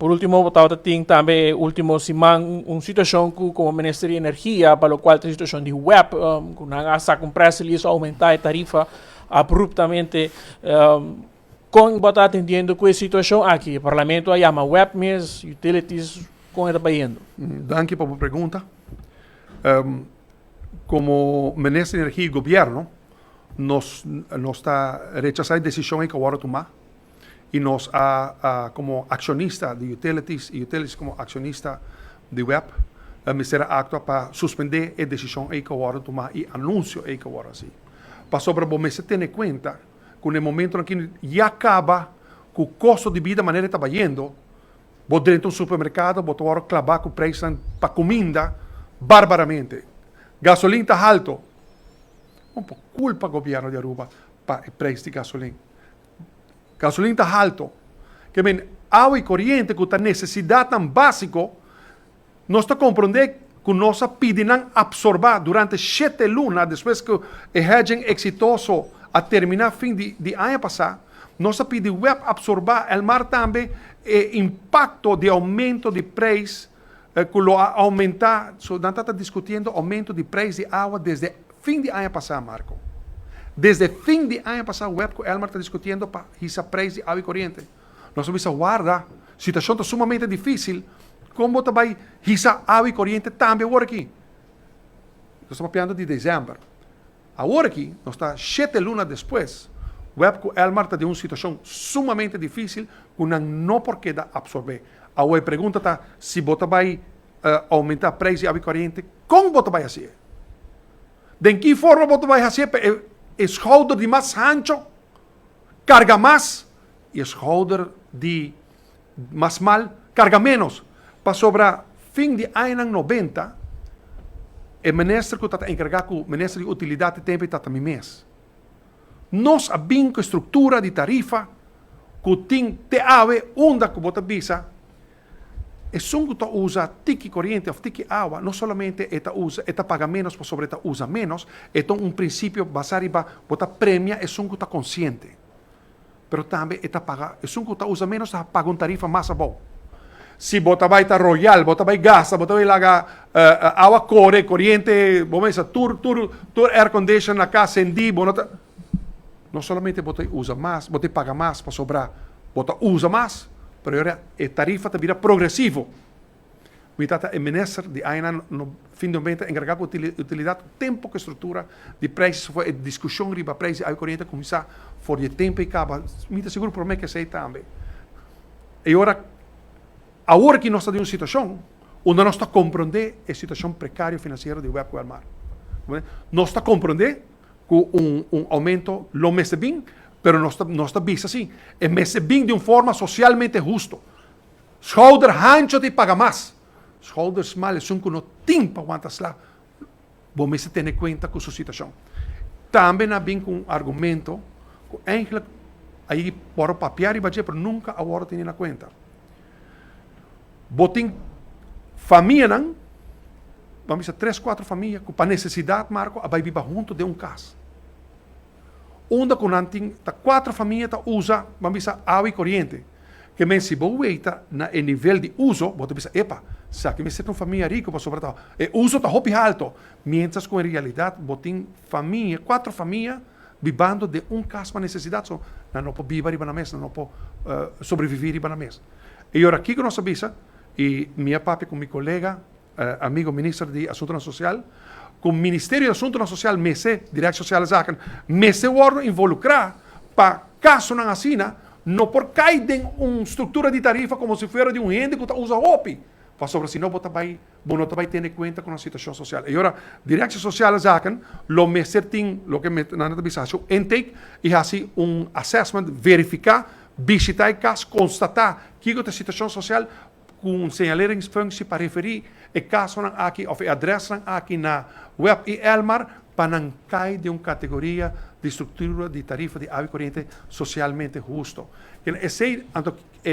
Por último, estaba también último simán una situación como Ministerio de Energía, para lo cual esta situación de web, con una saca un press release aumentar la tarifa abruptamente, con está atendiendo com a situação aqui. O parlamento chama web mes, utilities, com ele trabalhando. Danke por la pregunta. Como Ministro de Energía y Gobierno, nos está rechazando decisión que ahora tomar y nos como accionista de utilities y utilities como accionista de web, me será acto para suspender la decisión que ahora tomar y anuncio que ahora sí. Para sobre vos se tener cuenta que en el momento en que ya acaba que el costo de vida de manera que está yendo, vos dentro de un supermercado, vos ahora clavar con precio para comida barbaramente. Gasolina está alto. Un po' culpa del gobierno de Aruba para el precio de gasolina. Gasolina está alto. Que ven, agua y corriente, que esta necesidad tan básico, nos está comprender que nos piden absorber durante 7 lunas, después que el hedging exitoso a terminar fin de año pasado, nos pide web absorber el mar también impacto de aumento de precio que lo aumentar, nós estamos discutindo aumento de preço de água desde fim de ano passado, Marco. Desde fim de ano passado, o web que Elmar está discutindo para esse preço de água e corrente. Nós vamos guardar, a situação está sumamente difícil, como também essa água e corrente também agora aqui. Nós estamos falando de dezembro. Agora aqui, nós estamos 7 lunas depois, o web que Elmar está de uma situação sumamente difícil, que não por que absorver. A pergunta está se você vai aumentar o preço de água corrente, como você vai fazer? De que forma você vai fazer? Schouder de mais ancho, carga mais, e schouder de mais mal, carga menos. Para sobrar fim de ano 90, o ministro que está encarregado com o ministro de utilidade de tempo está também mês. Nós abrimos a estrutura de tarifa que tem TAV, onde que você visa. E se tu usa tiki corriente ou tiki água, não somente esta paga menos, por sobre esta usa menos, então um princípio basado em você premia e se tu está consciente. Mas também esta paga, e se tu usa menos, paga uma tarifa mais boa. Se você vai estar royal, você vai gastar, você vai lagar água corriente, vamos dizer, tur air condition na casa em dia, não somente você usa mais, você paga mais para sobrar, você usa mais, mas agora a tarifa vira progressivo. O ministro de AINA, no fim de 90, encarregado de utilidade, tempo que estrutura de preços, foi a discussão sobre preços de corrente começar fora de tempo e acaba. Me seguro por mim que sei também. E agora que nós estamos em uma situação onde nós estamos compreendendo a situação precária financeira do web com o mar. Nós estamos compreendendo que um aumento lo mês bem, mas nós estamos vendo assim, é mês bem de uma forma socialmente justa. Schouder ancho de paga mais. Schouders mal são que não tem para aguentar lá. Vamos ter em conta com sua situação. Também há bem com um argumento que eigenlijk aí por papel e budget, mas nunca agora tem na conta. Botem família, não? Vamos dizer 3, 4 famílias que para necessidade, Marco, vai viver junto de casa. Onde com tem 4 famílias que usa, vamos dizer, água e corrente. Que men se você está no nível de uso, você pensa, epa, se que me uma família rica, sobre tal, o uso está muito alto. Mientras que em realidade, você tem família, 4 famílias, vivendo de casa para necessidade, so, não pode viver na mesa, não pode sobreviver na mesa. E agora aqui que nós sabemos, e minha papi com meu colega, amigo ministro de Assuntos Social, com o Ministério de Assuntos Social, Direção Social Zaken, me se involucrar para caso não assina, não por cair em uma estrutura de tarifa como se fosse de um ente que usa OPI. Para sobre se não você vai ter em conta com a situação social. E agora, Direção Social Zaken, lo me tem, lo que me na avisação, intake e assim assessment, verificar, visitar casos, constatar que a situação social com señaleringsfunctie para referir e caso aqui ou adresse aqui na web e Elmar para não cair de uma categoria de estrutura de tarifa de água corrente socialmente justo. Essa é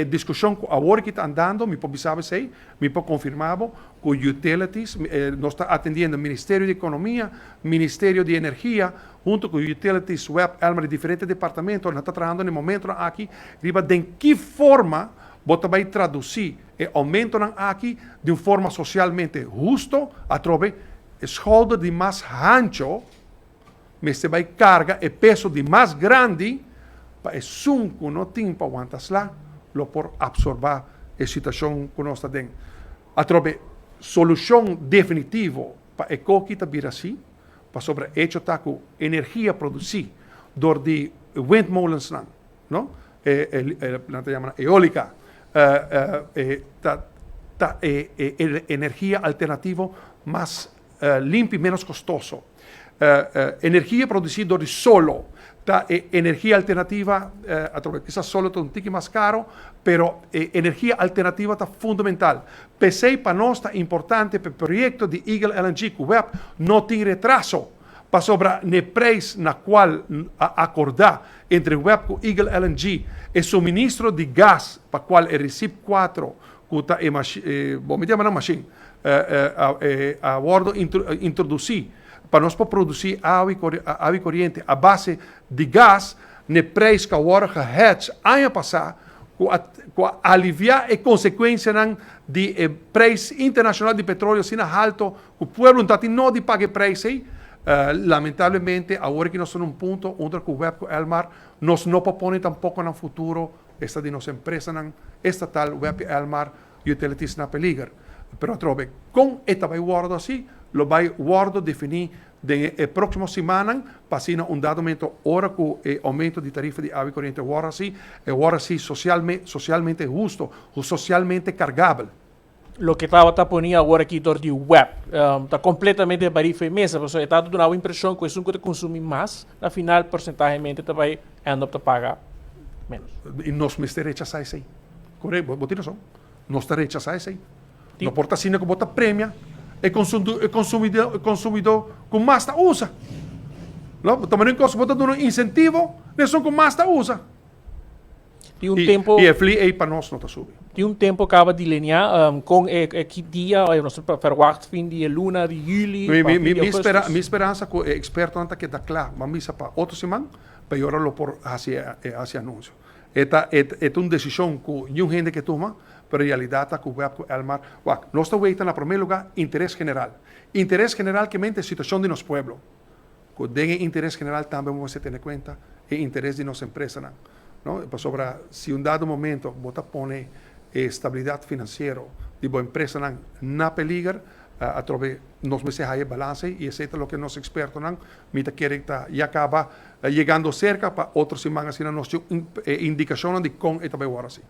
a discussão que agora que está andando, me pode saber, me pode confirmar que o Utilities, nós está atendendo o Ministério de Economia, Ministério de Energia, junto com o Utilities Web, Elmar, de diferentes departamentos, nós está trabalhando no momento aqui, de que forma bota vai traduzir e aumento ng aqui de uma forma socialmente justo, atrove escolda de mais rancho, mas vai carga e peso de mais grande, para é sunco no tempo aguantas lá, lo por absorber a situação que nós está dentro. Atrove solução definitiva para a coquita vir assim, para sobre hecho tá com energia produzir, door de windmolens lang, no? Planta llaman eólica, energia alternativa mais limpa e menos costoso. Energia producida door de solo, energia alternativa, quizás solo está un tique más caro, pero energia alternativa está fundamental. PC para nós está importante para o projeto de Eagle LNG, que o web não tem retraso, para sobre o preço na qual acordar entre o web e Eagle LNG e suministro de gás, para qual é Recip 4, que está bom, me chama na machine, a bordo introduzir, para nós produzir água e corrente a base de gás, no preço que agora hedge ano passado, com aliviar a consequência de preço internacional de petróleo sendo alto, que o povo não de pagar preço. Lamentavelmente, agora que nós estamos num ponto onde o web Elmar nós não propõe tampouco no futuro esta de nossa empresa estatal web Elmar Utilities na peligro. Pero trove, com esta vai guardo assim, lo vai guardo definir de próxima semana, passina um dado momento ora com aumento de tarifa de água e corrente agora sim socialmente justo, socialmente cargável. Lo que estava ponendo agora aqui dentro do web está completamente barrifa e mesa, porque está dando uma impressão que isso que consumir mais, na final porcentagemente vai end up pagar menos. E nós me está rechazar isso aí. Correto, botar razão. Nós está rechazar isso aí. Não porta assim que bota prêmio, e consumidor com mais está usa. Não, também não bota dando incentivo, eles são com mais está usa. E tempo e FLI aí para nós não está subindo. De tempo acaba de linhar com que dia nós verwacht fim de luna de juli. Minha esperança com o experto anta que está claro, mas misa para outra semana para orarlo por hacia anúncio. Esta é uma decisão que nenhum gente que toma, pero realidade que o web Elmar, nós estamos em primeiro lugar interesse general. Interesse general que mente a situação de nosso pueblo. Que de interesse general também vamos ter em conta o interesse de nossa empresa, não? Sobre se dado momento bota pone estabilidade financeira de boa empresa na peligro, através nos meses hay balance e esse é o que nós expertos mita querem já acaba chegando cerca para outras semanas se não nos indicação de como está vai agora assim.